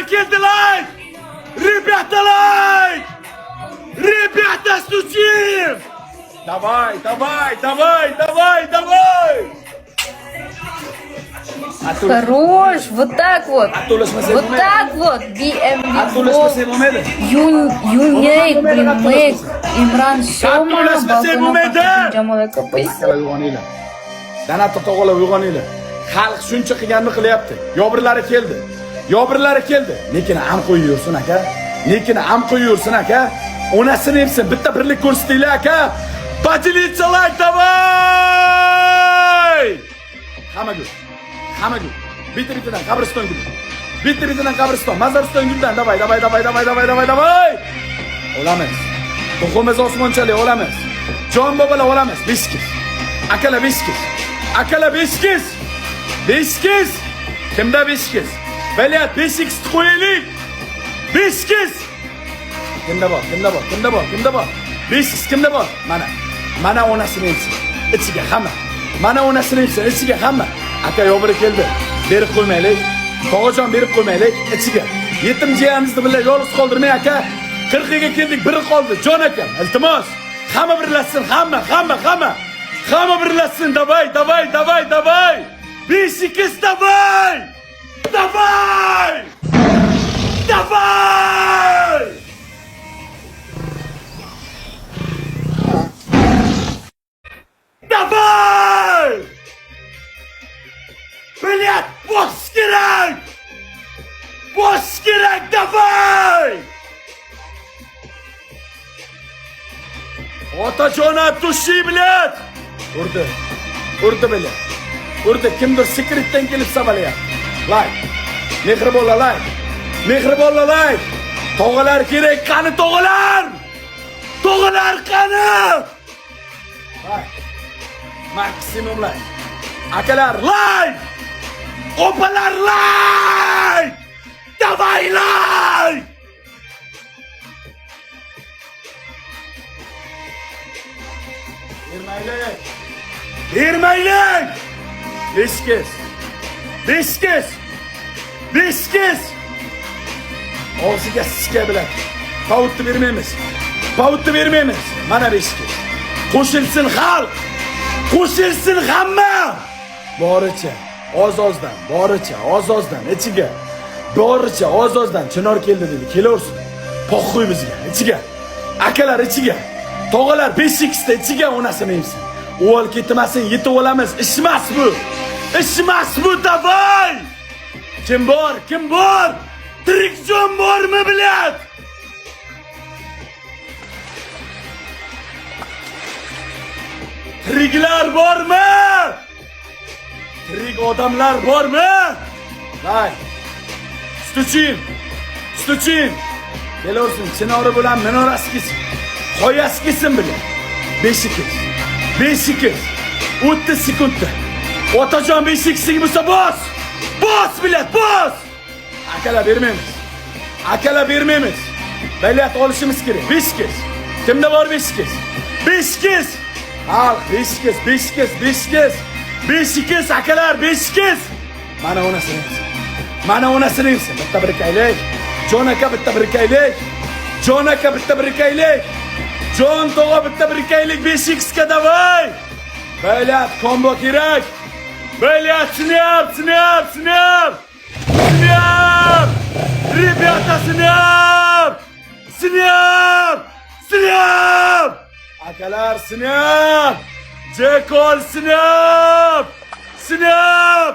keldilar! Ребята, лайк! Ребята, стучим! Давай! Хорош, вот так вот. Вот так вот. Юнейт, Блинмейк, Имран Шома, Балконов, Jamol Kapıysa. Danat to'g'ala uyg'oninglar. Xalq shuncha qilganini qilyapti. Yobrlari keldi. Lekin am qo'yursin aka. Onasini hepsi bitta birlik ko'rsatinglar aka. Поделиться лайк, давай! Hamma gul. Bitta-bittadan qabriston guli. Bitta-bittadan qabriston, Mazariston guldan davay. Olamiz. To'qimiz osmonchalik olamiz. Jon bobolar olamiz. Biskiz. Akalar biskiz. Kimda biskiz? Baylat 5x qo'yaylik. Biskiz. Kimda bor? 5x kimda bor? Mana onasini yetsin. Ichiga hamma. Mana onasini yetsin. Ichiga hamma. Aka yobiri keldi. Berib qo'ymaylik. Tog'ajon berib qo'ymaylik ichiga. Yetim jiyamizni bilan yolg'iz qoldirmay aka. 40 ga keldik, biri qoldi. Jon akam, iltimos. Hamma birlashsin, hamma. Hamma birlashsin. Davay. 5x davay! Давай! Блядь, босс керек, давай! Otajon at tushi, блядь! Urdi, блядь. Urdi, kimdir sekretdan kelib savalayapti. Like. Mehribonlar like. Tog'alar kerak, qani tog'alar? Tog'alar qani? Like. Maksimum like. Akalar like. Opalar like. Davay like. Bermaylik. Biskiz. Og'ziga siska bilan. Pavutni bermaymiz. Mana biskiz. Qo'shilsin xalq. Qo'shilsin hamma. Boricha, ozozdan ichiga. Boricha, ozozdan Chinor keldi dedi. Kelaversin. Po'xo'y bizga ichiga. Akalar ichiga. Tog'alar 5x da ichiga onasini yemsin. O'g'il ketmasin, yetib olamiz. Ishmas bu, davay! Kim bor? Tirikjon bormi, bilat? Tiriklar bormi? Tirik odamlar bormi? Vay. Stuchin. Kelaversin, Chinori bilan minorasi kelsin. Qoyasi kelsin bilan. 5x. 30 sekundda. Otajon 5x'ing bo'lsa bos! Bos bilat, bos! Akalar bermaymiz. Baylat olishimiz kerak. 5x. Kimda bor 5x? 5x. Xalq 5x. 5x akalar 5x. Mana onasini yemsin. Bitta birikaylik. Jon aka bitta birikaylik. Jon tog'a bitta birikaylik 5x ga davay. Baylat kombo kerak. Baylat snap. Ребята, snap. Akalar snap. Jekol snap. Snap.